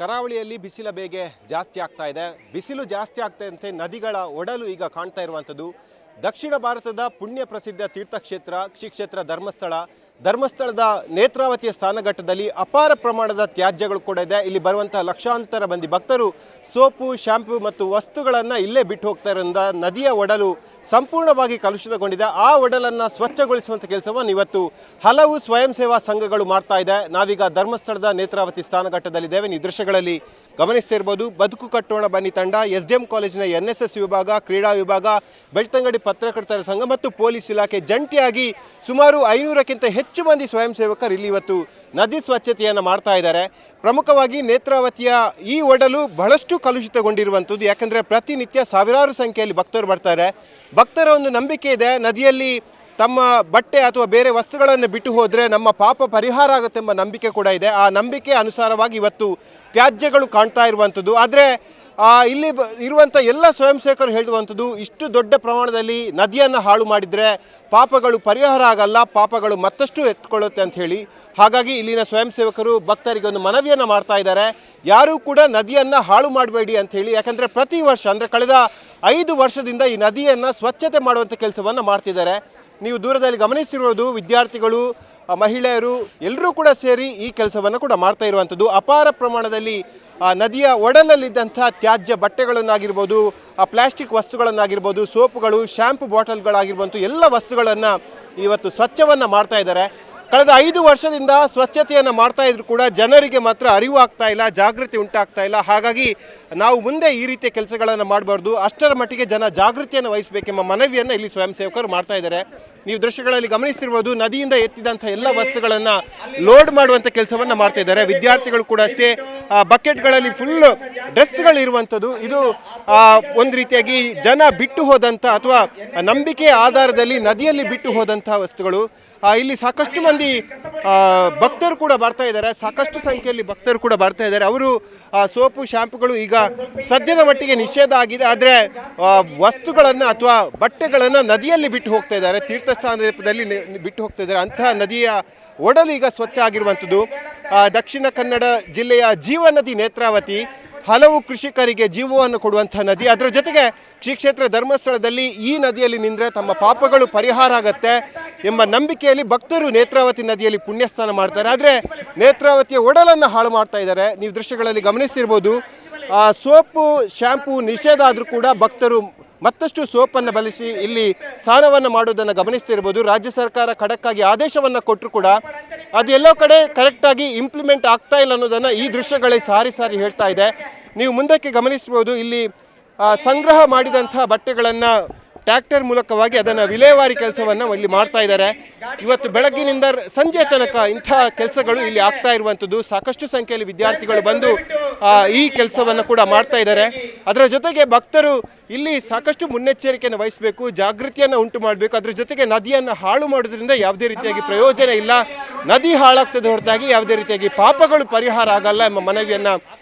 ಕರಾವಳಿಯಲ್ಲಿ ಬಿಸಿಲ ಬೇಗೆ ಜಾಸ್ತಿ ಆಗ್ತಾ ಇದೆ. ಬಿಸಿಲು ಜಾಸ್ತಿ ಆಗ್ತಂತೆ ನದಿಗಳ ಒಡಲು ಈಗ ಕಾಣ್ತಾ ಇರುವಂಥದ್ದು. ದಕ್ಷಿಣ ಭಾರತದ ಪುಣ್ಯ ಪ್ರಸಿದ್ಧ ತೀರ್ಥಕ್ಷೇತ್ರ ಶ್ರೀ ಕ್ಷೇತ್ರ ಧರ್ಮಸ್ಥಳದ ನೇತ್ರಾವತಿಯ ಸ್ಥಾನಘಟ್ಟದಲ್ಲಿ ಅಪಾರ ಪ್ರಮಾಣದ ತ್ಯಾಜ್ಯಗಳು ಕೂಡ ಇದೆ. ಇಲ್ಲಿ ಬರುವಂತಹ ಲಕ್ಷಾಂತರ ಮಂದಿ ಭಕ್ತರು ಸೋಪು, ಶಾಂಪು ಮತ್ತು ವಸ್ತುಗಳನ್ನು ಇಲ್ಲೇ ಬಿಟ್ಟು ಹೋಗ್ತಾ ಇರೋದ್ರಿಂದ ನದಿಯ ಒಡಲು ಸಂಪೂರ್ಣವಾಗಿ ಕಲುಷಿತಗೊಂಡಿದೆ. ಆ ಒಡಲನ್ನು ಸ್ವಚ್ಛಗೊಳಿಸುವಂಥ ಕೆಲಸವನ್ನು ಇವತ್ತು ಹಲವು ಸ್ವಯಂ ಸೇವಾ ಸಂಘಗಳು ಮಾಡ್ತಾ ಇದೆ. ನಾವೀಗ ಧರ್ಮಸ್ಥಳದ ನೇತ್ರಾವತಿ ಸ್ಥಾನಘಟ್ಟದಲ್ಲಿದ್ದೇವೆ. ಈ ದೃಶ್ಯಗಳಲ್ಲಿ ಗಮನಿಸ್ತಿರ್ಬೋದು. ಬದುಕು ಕಟ್ಟೋಣ ಬನ್ನಿ ತಂಡ, SDM ಕಾಲೇಜಿನ NSS ವಿಭಾಗ, ಕ್ರೀಡಾ ವಿಭಾಗ, ಬೆಳ್ತಂಗಡಿ ಪತ್ರಕರ್ತರ ಸಂಘ ಮತ್ತು ಪೊಲೀಸ್ ಇಲಾಖೆ ಜಂಟಿಯಾಗಿ ಸುಮಾರು 500ಕ್ಕಿಂತ ಹೆಚ್ಚು ಮಂದಿ ಸ್ವಯಂ ಸೇವಕರು ಇಲ್ಲಿ ಇವತ್ತು ನದಿ ಸ್ವಚ್ಛತೆಯನ್ನು ಮಾಡ್ತಾ ಇದ್ದಾರೆ. ಪ್ರಮುಖವಾಗಿ ನೇತ್ರಾವತಿಯ ಈ ಒಡಲು ಬಹಳಷ್ಟು ಕಲುಷಿತಗೊಂಡಿರುವಂಥದ್ದು. ಯಾಕಂದರೆ ಪ್ರತಿನಿತ್ಯ ಸಾವಿರಾರು ಸಂಖ್ಯೆಯಲ್ಲಿ ಭಕ್ತರು ಬರ್ತಾರೆ. ಭಕ್ತರ ಒಂದು ನಂಬಿಕೆ ಇದೆ, ನದಿಯಲ್ಲಿ ತಮ್ಮ ಬಟ್ಟೆ ಅಥವಾ ಬೇರೆ ವಸ್ತುಗಳನ್ನು ಬಿಟ್ಟು ಹೋದರೆ ನಮ್ಮ ಪಾಪ ಪರಿಹಾರ ಆಗುತ್ತೆ ಎಂಬ ನಂಬಿಕೆ ಕೂಡ ಇದೆ. ಆ ನಂಬಿಕೆ ಅನುಸಾರವಾಗಿ ಇವತ್ತು ತ್ಯಾಜ್ಯಗಳು ಕಾಣ್ತಾ ಇರುವಂಥದ್ದು. ಆದರೆ ಇಲ್ಲಿ ಇರುವಂಥ ಎಲ್ಲ ಸ್ವಯಂ ಸೇವಕರು ಹೇಳುವಂಥದ್ದು, ಇಷ್ಟು ದೊಡ್ಡ ಪ್ರಮಾಣದಲ್ಲಿ ನದಿಯನ್ನು ಹಾಳು ಮಾಡಿದರೆ ಪಾಪಗಳು ಪರಿಹಾರ ಆಗಲ್ಲ, ಪಾಪಗಳು ಮತ್ತಷ್ಟು ಎತ್ಕೊಳ್ಳುತ್ತೆ ಅಂತ ಹೇಳಿ. ಹಾಗಾಗಿ ಇಲ್ಲಿನ ಸ್ವಯಂ ಸೇವಕರು ಭಕ್ತರಿಗೆ ಒಂದು ಮನವಿಯನ್ನು ಮಾಡ್ತಾ ಇದ್ದಾರೆ, ಯಾರೂ ಕೂಡ ನದಿಯನ್ನು ಹಾಳು ಮಾಡಬೇಡಿ ಅಂತ ಹೇಳಿ. ಯಾಕಂದರೆ ಪ್ರತಿ ವರ್ಷ ಅಂದರೆ ಕಳೆದ 5 ವರ್ಷದಿಂದ ಈ ನದಿಯನ್ನು ಸ್ವಚ್ಛತೆ ಮಾಡುವಂಥ ಕೆಲಸವನ್ನು ಮಾಡ್ತಿದ್ದಾರೆ. ನೀವು ದೂರದಲ್ಲಿ ಗಮನಿಸಿರುವುದು ವಿದ್ಯಾರ್ಥಿಗಳು, ಮಹಿಳೆಯರು ಎಲ್ಲರೂ ಕೂಡ ಸೇರಿ ಈ ಕೆಲಸವನ್ನು ಕೂಡ ಮಾಡ್ತಾ ಇರುವಂಥದ್ದು. ಅಪಾರ ಪ್ರಮಾಣದಲ್ಲಿ ನದಿಯ ಒಡಲಲ್ಲಿದ್ದಂಥ ತ್ಯಾಜ್ಯ ಬಟ್ಟೆಗಳನ್ನಾಗಿರ್ಬೋದು, ಪ್ಲಾಸ್ಟಿಕ್ ವಸ್ತುಗಳನ್ನಾಗಿರ್ಬೋದು, ಸೋಪುಗಳು, ಶ್ಯಾಂಪು ಬಾಟಲ್ಗಳಾಗಿರ್ಬೋದು, ಎಲ್ಲ ವಸ್ತುಗಳನ್ನು ಇವತ್ತು ಸ್ವಚ್ಛವನ್ನು ಮಾಡ್ತಾ ಇದ್ದಾರೆ. ಕಳೆದ 5 ವರ್ಷದಿಂದ ಸ್ವಚ್ಛತೆಯನ್ನು ಮಾಡ್ತಾ ಇದ್ರು ಕೂಡ ಜನರಿಗೆ ಮಾತ್ರ ಅರಿವು ಆಗ್ತಾ ಇಲ್ಲ, ಜಾಗೃತಿ ಉಂಟಾಗ್ತಾ ಇಲ್ಲ. ಹಾಗಾಗಿ ನಾವು ಮುಂದೆ ಈ ರೀತಿಯ ಕೆಲಸಗಳನ್ನು ಮಾಡಬಾರ್ದು, ಅಷ್ಟರ ಮಟ್ಟಿಗೆ ಜನ ಜಾಗೃತಿಯನ್ನು ವಹಿಸಬೇಕೆಂಬ ಮನವಿಯನ್ನು ಇಲ್ಲಿ ಸ್ವಯಂ ಸೇವಕರು ಮಾಡ್ತಾ ಇದ್ದಾರೆ. ನೀವು ದೃಶ್ಯಗಳಲ್ಲಿ ಗಮನಿಸ್ತಿರ್ಬೋದು, ನದಿಯಿಂದ ಎತ್ತಿದಂಥ ಎಲ್ಲ ವಸ್ತುಗಳನ್ನು ಲೋಡ್ ಮಾಡುವಂಥ ಕೆಲಸವನ್ನು ಮಾಡ್ತಾ ಇದ್ದಾರೆ. ವಿದ್ಯಾರ್ಥಿಗಳು ಕೂಡ ಅಷ್ಟೇ ಬಕೆಟ್ಗಳಲ್ಲಿ ಫುಲ್ ಡ್ರೆಸ್ಗಳಿರುವಂಥದ್ದು. ಇದು ಒಂದು ರೀತಿಯಾಗಿ ಜನ ಬಿಟ್ಟು ಹೋದಂಥ ಅಥವಾ ನಂಬಿಕೆಯ ಆಧಾರದಲ್ಲಿ ನದಿಯಲ್ಲಿ ಬಿಟ್ಟು ಹೋದಂಥ ವಸ್ತುಗಳು. ಇಲ್ಲಿ ಸಾಕಷ್ಟು ಮಂದಿ ಭಕ್ತರು ಕೂಡ ಬರ್ತಾ ಇದ್ದಾರೆ, ಸಾಕಷ್ಟು ಸಂಖ್ಯೆಯಲ್ಲಿ ಭಕ್ತರು ಕೂಡ ಬರ್ತಾ ಇದ್ದಾರೆ. ಅವರು ಸೋಪು, ಶಾಂಪುಗಳು ಈಗ ಸದ್ಯದ ಮಟ್ಟಿಗೆ ನಿಷೇಧ ಆಗಿದೆ, ಆದರೆ ವಸ್ತುಗಳನ್ನು ಅಥವಾ ಬಟ್ಟೆಗಳನ್ನು ನದಿಯಲ್ಲಿ ಬಿಟ್ಟು ಹೋಗ್ತಾ ಇದ್ದಾರೆ, ತೀರ್ಥಸ್ಥಾನದಲ್ಲಿ ಬಿಟ್ಟು ಹೋಗ್ತಾ ಇದ್ದಾರೆ. ಅಂತಹ ನದಿಯ ಒಡಲು ಈಗ ಸ್ವಚ್ಛ ಆಗಿರುವಂಥದ್ದು. ದಕ್ಷಿಣ ಕನ್ನಡ ಜಿಲ್ಲೆಯ ಜೀವನದಿ ನೇತ್ರಾವತಿ ಹಲವು ಕೃಷಿಕರಿಗೆ ಜೀವವನ್ನು ಕೊಡುವಂಥ ನದಿ. ಅದರ ಜೊತೆಗೆ ಶ್ರೀ ಕ್ಷೇತ್ರ ಧರ್ಮಸ್ಥಳದಲ್ಲಿ ಈ ನದಿಯಲ್ಲಿ ನಿಂತರೆ ತಮ್ಮ ಪಾಪಗಳು ಪರಿಹಾರ ಆಗತ್ತೆ ಎಂಬ ನಂಬಿಕೆಯಲ್ಲಿ ಭಕ್ತರು ನೇತ್ರಾವತಿ ನದಿಯಲ್ಲಿ ಪುಣ್ಯಸ್ನಾನ ಮಾಡ್ತಾರೆ. ಆದರೆ ನೇತ್ರಾವತಿಯ ಒಡಲನ್ನು ಹಾಳು ಮಾಡ್ತಾ ಇದ್ದಾರೆ. ನೀವು ದೃಶ್ಯಗಳಲ್ಲಿ ಗಮನಿಸ್ತಿರ್ಬೋದು, ಸೋಪು, ಶ್ಯಾಂಪು ನಿಷೇಧ ಆದರೂ ಕೂಡ ಭಕ್ತರು ಮತ್ತಷ್ಟು ಸೋಪನ್ನು ಬಳಸಿ ಇಲ್ಲಿ ಸ್ನಾನವನ್ನು ಮಾಡೋದನ್ನು ಗಮನಿಸ್ತಿರ್ಬೋದು. ರಾಜ್ಯ ಸರ್ಕಾರ ಖಡಕ್ಕಾಗಿ ಆದೇಶವನ್ನು ಕೊಟ್ಟರು ಕೂಡ ಅದು ಎಲ್ಲೋ ಕಡೆ ಕರೆಕ್ಟಾಗಿ ಇಂಪ್ಲಿಮೆಂಟ್ ಆಗ್ತಾ ಇಲ್ಲ ಅನ್ನೋದನ್ನು ಈ ದೃಶ್ಯಗಳೇ ಸಾರಿ ಹೇಳ್ತಾ ಇದೆ. ನೀವು ಮುಂದಕ್ಕೆ ಗಮನಿಸ್ಬೋದು, ಇಲ್ಲಿ ಸಂಗ್ರಹ ಮಾಡಿದಂಥ ಬಟ್ಟೆಗಳನ್ನು ಟ್ರ್ಯಾಕ್ಟರ್ ಮೂಲಕವಾಗಿ ಅದನ್ನು ವಿಲೇವಾರಿ ಕೆಲಸವನ್ನು ಇಲ್ಲಿ ಮಾಡ್ತಾ ಇದ್ದಾರೆ. ಇವತ್ತು ಬೆಳಗ್ಗಿನಿಂದ ಸಂಜೆ ತನಕ ಇಂಥ ಕೆಲಸಗಳು ಇಲ್ಲಿ ಆಗ್ತಾ ಇರುವಂಥದ್ದು. ಸಾಕಷ್ಟು ಸಂಖ್ಯೆಯಲ್ಲಿ ವಿದ್ಯಾರ್ಥಿಗಳು ಬಂದು ಈ ಕೆಲಸವನ್ನು ಕೂಡ ಮಾಡ್ತಾ ಇದ್ದಾರೆ. ಅದರ ಜೊತೆಗೆ ಭಕ್ತರು ಇಲ್ಲಿ ಸಾಕಷ್ಟು ಮುನ್ನೆಚ್ಚರಿಕೆಯನ್ನು ವಹಿಸಬೇಕು, ಜಾಗೃತಿಯನ್ನು ಉಂಟು ಮಾಡಬೇಕು. ಅದರ ಜೊತೆಗೆ ನದಿಯನ್ನು ಹಾಳು ಮಾಡೋದ್ರಿಂದ ಯಾವುದೇ ರೀತಿಯಾಗಿ ಪ್ರಯೋಜನ ಇಲ್ಲ, ನದಿ ಹಾಳಾಗ್ತದೆ ಹೊರತಾಗಿ ಯಾವುದೇ ರೀತಿಯಾಗಿ ಪಾಪಗಳು ಪರಿಹಾರ ಆಗಲ್ಲ ಎಂಬ ಮನವಿಯನ್ನು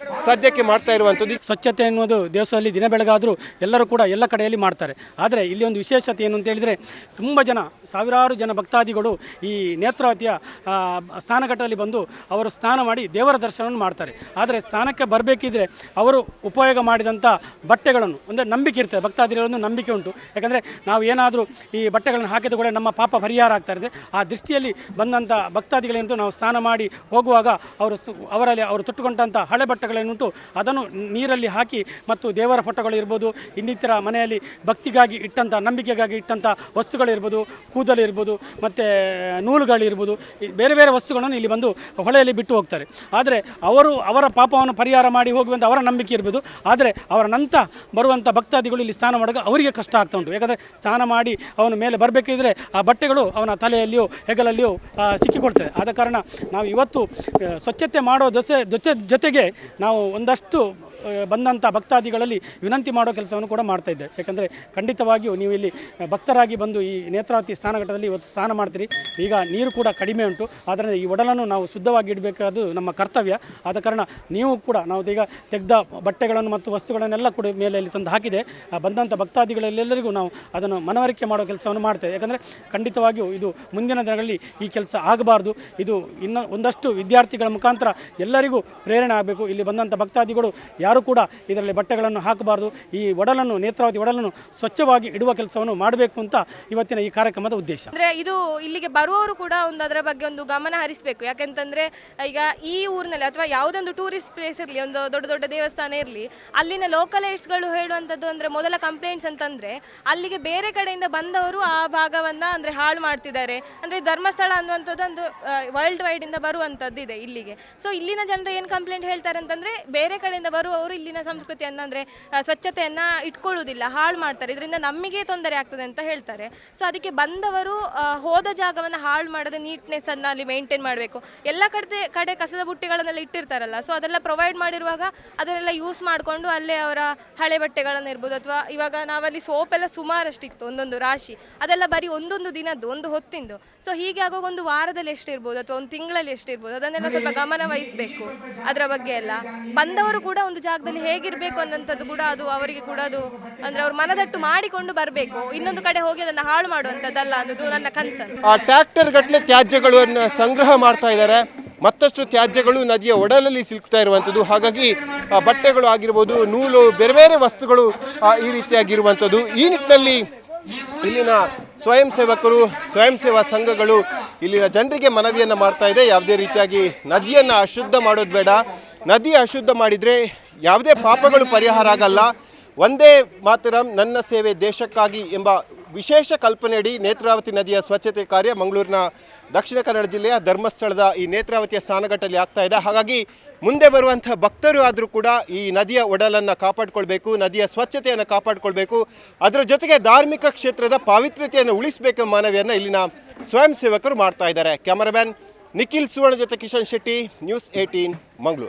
ಸದ್ಯಕ್ಕೆ ಮಾಡ್ತಾ ಇರುವಂಥದ್ದು. ಸ್ವಚ್ಛತೆ ಎನ್ನುವುದು ದೇಶದಲ್ಲಿ ದಿನ ಬೆಳಗಾದರೂ ಎಲ್ಲರೂ ಕೂಡ ಎಲ್ಲ ಕಡೆಯಲ್ಲಿ ಮಾಡ್ತಾರೆ. ಆದರೆ ಇಲ್ಲಿ ಒಂದು ವಿಶೇಷತೆ ಏನು ಅಂತ ಹೇಳಿದರೆ, ತುಂಬ ಜನ, ಸಾವಿರಾರು ಜನ ಭಕ್ತಾದಿಗಳು ಈ ನೇತ್ರಾವತಿಯ ಸ್ನಾನಘಟ್ಟದಲ್ಲಿ ಬಂದು ಅವರು ಸ್ನಾನ ಮಾಡಿ ದೇವರ ದರ್ಶನವನ್ನು ಮಾಡ್ತಾರೆ. ಆದರೆ ಸ್ನಾನಕ್ಕೆ ಬರಬೇಕಿದ್ರೆ ಅವರು ಉಪಯೋಗ ಮಾಡಿದಂಥ ಬಟ್ಟೆಗಳನ್ನು ಒಂದು ನಂಬಿಕೆ ಇರ್ತದೆ, ಭಕ್ತಾದಿಗಳೊಂದು ನಂಬಿಕೆ ಉಂಟು. ಯಾಕಂದರೆ ನಾವು ಏನಾದರೂ ಈ ಬಟ್ಟೆಗಳನ್ನು ಹಾಕಿದ ಕೂಡ ನಮ್ಮ ಪಾಪ ಪರಿಹಾರ ಆಗ್ತಾ ಇರುತ್ತೆ. ಆ ದೃಷ್ಟಿಯಲ್ಲಿ ಬಂದಂಥ ಭಕ್ತಾದಿಗಳೇನು ನಾವು ಸ್ನಾನ ಮಾಡಿ ಹೋಗುವಾಗ ಅವರು ತೊಟ್ಟುಕೊಂಡಂಥ ಹಳೆ ಬಟ್ಟೆಗಳೇನುಂಟು ಅದನ್ನು ನೀರಲ್ಲಿ ಹಾಕಿ ಮತ್ತು ದೇವರ ಫೋಟೋಗಳು ಇರ್ಬೋದು, ಇನ್ನಿತರ ಮನೆಯಲ್ಲಿ ಭಕ್ತಿಗಾಗಿ ಇಟ್ಟಂಥ, ನಂಬಿಕೆಗಾಗಿ ಇಟ್ಟಂಥ ವಸ್ತುಗಳಿರ್ಬೋದು, ಕೂದಲು ಇರ್ಬೋದು, ಮತ್ತು ನೂಲುಗಳಿರ್ಬೋದು, ಬೇರೆ ಬೇರೆ ವಸ್ತುಗಳನ್ನು ಇಲ್ಲಿ ಬಂದು ಹೊಳೆಯಲ್ಲಿ ಬಿಟ್ಟು ಹೋಗ್ತಾರೆ. ಆದರೆ ಅವರ ಪಾಪವನ್ನು ಪರಿಹಾರ ಮಾಡಿ ಹೋಗುವಂಥ ಅವರ ನಂಬಿಕೆ ಇರ್ಬೋದು. ಆದರೆ ಅವರ ನಂತರ ಬರುವಂಥ ಭಕ್ತಾದಿಗಳು ಇಲ್ಲಿ ಸ್ನಾನ ಮಾಡುವಾಗ ಅವರಿಗೆ ಕಷ್ಟ ಆಗ್ತಾ ಉಂಟು. ಯಾಕಂದರೆ ಸ್ನಾನ ಮಾಡಿ ಅವನ ಮೇಲೆ ಬರಬೇಕಿದ್ರೆ ಆ ಬಟ್ಟೆಗಳು ಅವನ ತಲೆಯಲ್ಲಿಯೋ ಹೆಗಲಲ್ಲಿಯೋ ಸಿಕ್ಕಿಕೊಳ್ತದೆ. ಆದ ಕಾರಣ ನಾವು ಇವತ್ತು ಸ್ವಚ್ಛತೆ ಮಾಡೋ ಜೊತೆಗೆ ನಾವು ಒಂದಷ್ಟು ಬಂದಂಥ ಭಕ್ತಾದಿಗಳಲ್ಲಿ ವಿನಂತಿ ಮಾಡೋ ಕೆಲಸವನ್ನು ಕೂಡ ಮಾಡ್ತಾ ಇದ್ದೆ. ಯಾಕಂದರೆ ಖಂಡಿತವಾಗಿಯೂ ನೀವು ಇಲ್ಲಿ ಭಕ್ತರಾಗಿ ಬಂದು ಈ ನೇತ್ರಾವತಿ ಸ್ನಾನಘಟ್ಟದಲ್ಲಿ ಇವತ್ತು ಸ್ನಾನ ಮಾಡ್ತೀರಿ. ಈಗ ನೀರು ಕೂಡ ಕಡಿಮೆ ಉಂಟು, ಆದ್ದರಿಂದ ಈ ಒಡಲನ್ನು ನಾವು ಶುದ್ಧವಾಗಿ ಇಡಬೇಕಾದ್ದು ನಮ್ಮ ಕರ್ತವ್ಯ. ಆದ ಕಾರಣ ನೀವು ಕೂಡ ನಾವು ಈಗ ತೆಗೆದ ಬಟ್ಟೆಗಳನ್ನು ಮತ್ತು ವಸ್ತುಗಳನ್ನೆಲ್ಲ ಕೂಡ ಮೇಲೆ ಇಲ್ಲಿ ತಂದು ಹಾಕಿದೆ. ಬಂದಂಥ ಭಕ್ತಾದಿಗಳೆಲ್ಲರಿಗೂ ನಾವು ಅದನ್ನು ಮನವರಿಕೆ ಮಾಡೋ ಕೆಲಸವನ್ನು ಮಾಡ್ತೇವೆ. ಯಾಕಂದರೆ ಖಂಡಿತವಾಗಿಯೂ ಇದು ಮುಂದಿನ ದಿನಗಳಲ್ಲಿ ಈ ಕೆಲಸ ಆಗಬಾರ್ದು. ಇದು ಇನ್ನೂ ಒಂದಷ್ಟು ವಿದ್ಯಾರ್ಥಿಗಳ ಮುಖಾಂತರ ಎಲ್ಲರಿಗೂ ಪ್ರೇರಣೆ ಆಗಬೇಕು. ಇಲ್ಲಿ ಬಂದಂಥ ಬರ್ತಕ್ಕಂಥ ಭಕ್ತಾದಿಗಳು ಯಾರು ಕೂಡ ಇದರಲ್ಲಿ ಬಟ್ಟೆಗಳನ್ನು ಹಾಕಬಾರ್ದು. ಈ ಒಡಲನ್ನು, ನೇತ್ರಾವತಿ ಒಡಲನ್ನು ಸ್ವಚ್ಛವಾಗಿ ಇಡುವ ಕೆಲಸವನ್ನು ಮಾಡಬೇಕು ಅಂತ ಇವತ್ತಿನ ಈ ಕಾರ್ಯಕ್ರಮದ ಉದ್ದೇಶ. ಅಂದರೆ ಇದು ಇಲ್ಲಿಗೆ ಬರುವವರು ಕೂಡ ಅದರ ಬಗ್ಗೆ ಒಂದು ಗಮನ ಹರಿಸಬೇಕು. ಯಾಕೆಂತಂದರೆ ಈಗ ಈ ಊರಿನಲ್ಲಿ ಅಥವಾ ಯಾವುದೊಂದು ಟೂರಿಸ್ಟ್ ಪ್ಲೇಸ್ ಇರಲಿ, ಒಂದು ದೊಡ್ಡ ದೊಡ್ಡ ದೇವಸ್ಥಾನ ಇರಲಿ, ಅಲ್ಲಿನ ಲೋಕಲೈಟ್ಸ್ಗಳು ಹೇಳುವಂಥದ್ದು ಅಂದರೆ ಮೊದಲ ಕಂಪ್ಲೇಂಟ್ಸ್ ಅಂತಂದರೆ ಅಲ್ಲಿಗೆ ಬೇರೆ ಕಡೆಯಿಂದ ಬಂದವರು ಆ ಭಾಗವನ್ನು ಅಂದರೆ ಹಾಳು ಮಾಡ್ತಿದ್ದಾರೆ. ಅಂದರೆ ಧರ್ಮಸ್ಥಳ ಅನ್ನುವಂಥದ್ದು ಒಂದು ವರ್ಲ್ಡ್ ವೈಡಿಂದ ಬರುವಂಥದ್ದು ಇದೆ ಇಲ್ಲಿಗೆ. ಸೊ ಇಲ್ಲಿನ ಜನರು ಏನು ಕಂಪ್ಲೇಂಟ್ ಹೇಳ್ತಾರೆ ಅಂತಂದರೆ ಬೇರೆ ಕಡೆಯಿಂದ ಬರುವವರು ಇಲ್ಲಿನ ಸಂಸ್ಕೃತಿಯನ್ನು ಅಂದರೆ ಸ್ವಚ್ಛತೆಯನ್ನು ಇಟ್ಕೊಳ್ಳೋದಿಲ್ಲ, ಹಾಳು ಮಾಡ್ತಾರೆ, ಇದರಿಂದ ನಮಗೆ ತೊಂದರೆ ಆಗ್ತದೆ ಅಂತ ಹೇಳ್ತಾರೆ. ಸೊ ಅದಕ್ಕೆ ಬಂದವರು ಹೋದ ಜಾಗವನ್ನು ಹಾಳು ಮಾಡದೆ ನೀಟ್ನೆಸ್ಸನ್ನು ಅಲ್ಲಿ ಮೇಂಟೈನ್ ಮಾಡಬೇಕು. ಎಲ್ಲ ಕಡೆ ಕಸದ ಬುಟ್ಟಿಗಳನ್ನೆಲ್ಲ ಇಟ್ಟಿರ್ತಾರಲ್ಲ, ಸೊ ಅದೆಲ್ಲ ಪ್ರೊವೈಡ್ ಮಾಡಿರುವಾಗ ಅದನ್ನೆಲ್ಲ ಯೂಸ್ ಮಾಡಿಕೊಂಡು ಅಲ್ಲೇ ಅವರ ಹಳೆ ಬಟ್ಟೆಗಳನ್ನು ಇರ್ಬೋದು, ಅಥವಾ ಇವಾಗ ನಾವಲ್ಲಿ ಸೋಪ್ ಎಲ್ಲ ಸುಮಾರಷ್ಟಿತ್ತು, ಒಂದೊಂದು ರಾಶಿ, ಅದೆಲ್ಲ ಬರೀ ಒಂದೊಂದು ದಿನದ್ದು, ಒಂದು ಹೊತ್ತಿಂದು. ಸೊ ಹೀಗೆ ಆಗುವಾಗ ಒಂದು ವಾರದಲ್ಲಿ ಎಷ್ಟಿರ್ಬೋದು ಅಥವಾ ಒಂದು ತಿಂಗಳಲ್ಲಿ ಎಷ್ಟಿರ್ಬೋದು, ಅದನ್ನೆಲ್ಲ ಸ್ವಲ್ಪ ಗಮನ ವಹಿಸಬೇಕು. ಅದರ ಬಗ್ಗೆ ಎಲ್ಲ ಬಂದವರು ಕೂಡ ಒಂದು ಜಾಗದಲ್ಲಿ ಹೇಗಿರಬೇಕು ಅನ್ನೋಂಥದ್ದು ಕೂಡ ಅದು ಅವರಿಗೆ ಕೂಡ ಅದು ಅಂದರೆ ಅವ್ರು ಮನದಟ್ಟು ಮಾಡಿಕೊಂಡು ಬರಬೇಕು. ಇನ್ನೊಂದು ಕಡೆ ಹೋಗಿ ಅದನ್ನು ಹಾಳು ಮಾಡುವಂಥದ್ದಲ್ಲ ಅನ್ನೋದು ನನ್ನ ಕನ್ಸರ್ನ್. ಟ್ರ್ಯಾಕ್ಟರ್ ಗಟ್ಟಲೆ ತ್ಯಾಜ್ಯಗಳನ್ನು ಸಂಗ್ರಹ ಮಾಡ್ತಾ ಇದ್ದಾರೆ. ಮತ್ತಷ್ಟು ತ್ಯಾಜ್ಯಗಳು ನದಿಯ ಒಡಲಲ್ಲಿ ಸಿಲುಕ್ತಾ ಇರುವಂಥದ್ದು. ಹಾಗಾಗಿ ಬಟ್ಟೆಗಳು ಆಗಿರ್ಬೋದು, ನೂಲು, ಬೇರೆ ಬೇರೆ ವಸ್ತುಗಳು ಈ ರೀತಿಯಾಗಿರುವಂಥದ್ದು. ಈ ನಿಟ್ಟಿನಲ್ಲಿ ಇಲ್ಲಿನ ಸ್ವಯಂ ಸೇವಕರು, ಸ್ವಯಂ ಸೇವಾ ಸಂಘಗಳು ಇಲ್ಲಿನ ಜನರಿಗೆ ಮನವಿಯನ್ನು ಮಾಡ್ತಾ ಇದೆ. ಯಾವುದೇ ರೀತಿಯಾಗಿ ನದಿಯನ್ನು ಅಶುದ್ಧ ಮಾಡೋದು ಬೇಡ. ನದಿ ಅಶುದ್ಧ ಮಾಡಿದರೆ ಯಾವುದೇ ಪಾಪಗಳು ಪರಿಹಾರ ಆಗಲ್ಲ. ಒಂದೇ ಮಾತರಂ, ನನ್ನ ಸೇವೆ ದೇಶಕ್ಕಾಗಿ ಎಂಬ ವಿಶೇಷ ಕಲ್ಪನೆಯಡಿ ನೇತ್ರಾವತಿ ನದಿಯ ಸ್ವಚ್ಛತೆ ಕಾರ್ಯ ಮಂಗಳೂರಿನ ದಕ್ಷಿಣ ಕನ್ನಡ ಜಿಲ್ಲೆಯ ಧರ್ಮಸ್ಥಳದ ಈ ನೇತ್ರಾವತಿಯ ಸ್ನಾನಘಟ್ಟಲ್ಲಿ ಆಗ್ತಾ ಇದೆ. ಹಾಗಾಗಿ ಮುಂದೆ ಬರುವಂಥ ಭಕ್ತರು ಆದರೂ ಕೂಡ ಈ ನದಿಯ ಒಡಲನ್ನು ಕಾಪಾಡಿಕೊಳ್ಬೇಕು, ನದಿಯ ಸ್ವಚ್ಛತೆಯನ್ನು ಕಾಪಾಡಿಕೊಳ್ಬೇಕು, ಅದರ ಜೊತೆಗೆ ಧಾರ್ಮಿಕ ಕ್ಷೇತ್ರದ ಪಾವಿತ್ರ್ಯತೆಯನ್ನು ಉಳಿಸಬೇಕೆಂಬ ಮನವಿಯನ್ನು ಇಲ್ಲಿನ ಸ್ವಯಂ ಸೇವಕರು ಮಾಡ್ತಾ ಇದ್ದಾರೆ. ಕ್ಯಾಮರಾಮ್ಯಾನ್ ನಿಖಿಲ್ ಸುವರ್ಣ ಜೊತೆ ಕಿಶನ್ ಶೆಟ್ಟಿ, ನ್ಯೂಸ್ 18 ಮಂಗಳೂರು.